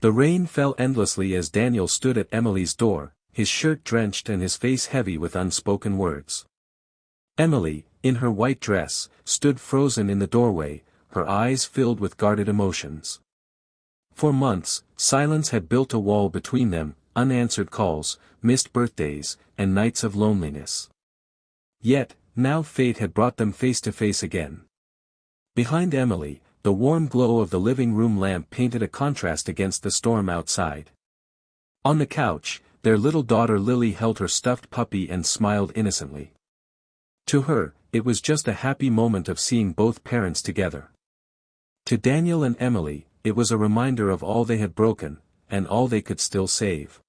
The rain fell endlessly as Daniel stood at Emily's door, his shirt drenched and his face heavy with unspoken words. Emily, in her white dress, stood frozen in the doorway, her eyes filled with guarded emotions. For months, silence had built a wall between them, unanswered calls, missed birthdays, and nights of loneliness. Yet, now fate had brought them face to face again. Behind Emily, the warm glow of the living room lamp painted a contrast against the storm outside. On the couch, their little daughter Lily held her stuffed puppy and smiled innocently. To her, it was just a happy moment of seeing both parents together. To Daniel and Emily, it was a reminder of all they had broken, and all they could still save.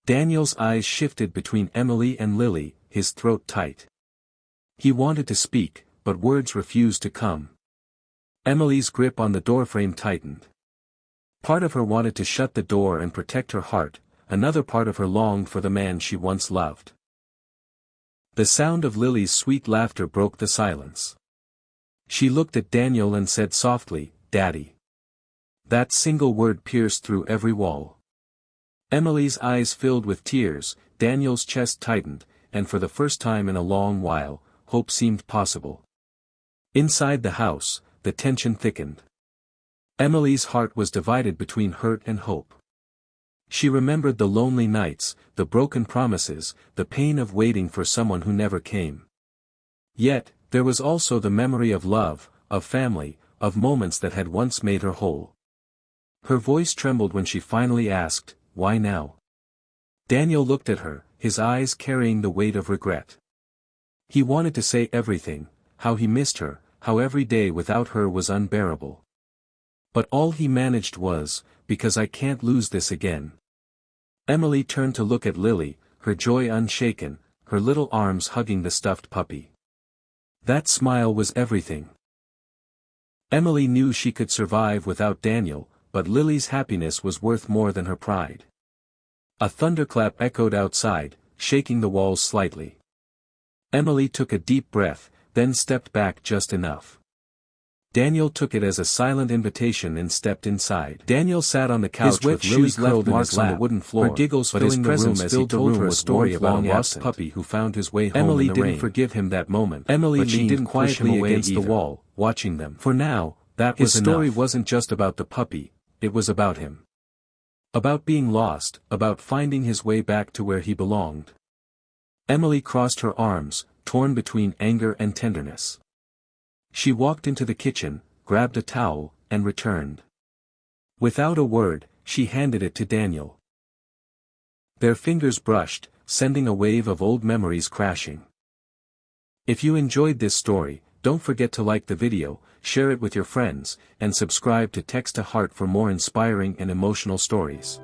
Daniel's eyes shifted between Emily and Lily, his throat tight. He wanted to speak, but words refused to come. Emily's grip on the doorframe tightened. Part of her wanted to shut the door and protect her heart, another part of her longed for the man she once loved. The sound of Lily's sweet laughter broke the silence. She looked at Daniel and said softly, "Daddy." That single word pierced through every wall. Emily's eyes filled with tears, Daniel's chest tightened, and for the first time in a long while, hope seemed possible. Inside the house, the tension thickened. Emily's heart was divided between hurt and hope. She remembered the lonely nights, the broken promises, the pain of waiting for someone who never came. Yet, there was also the memory of love, of family, of moments that had once made her whole. Her voice trembled when she finally asked, "Why now?" Daniel looked at her, his eyes carrying the weight of regret. He wanted to say everything, how he missed her, how every day without her was unbearable. But all he managed was, "Because I can't lose this again." Emily turned to look at Lily, her joy unshaken, her little arms hugging the stuffed puppy. That smile was everything. Emily knew she could survive without Daniel, but Lily's happiness was worth more than her pride. A thunderclap echoed outside, shaking the walls slightly. Emily took a deep breath, then stepped back just enough. Daniel took it as a silent invitation and stepped inside. Daniel sat on the couch with Lily's left marks on the wooden floor, her giggles filling the room as he told her a story about a lost puppy who found his way home in the rain. Emily didn't forgive him that moment, but she didn't quietly against the wall, watching them. For now, that was enough. His story wasn't just about the puppy, it was about him. About being lost, about finding his way back to where he belonged. Emily crossed her arms, torn between anger and tenderness. She walked into the kitchen, grabbed a towel, and returned. Without a word, she handed it to Daniel. Their fingers brushed, sending a wave of old memories crashing. If you enjoyed this story, don't forget to like the video, share it with your friends, and subscribe to Text to Heart for more inspiring and emotional stories.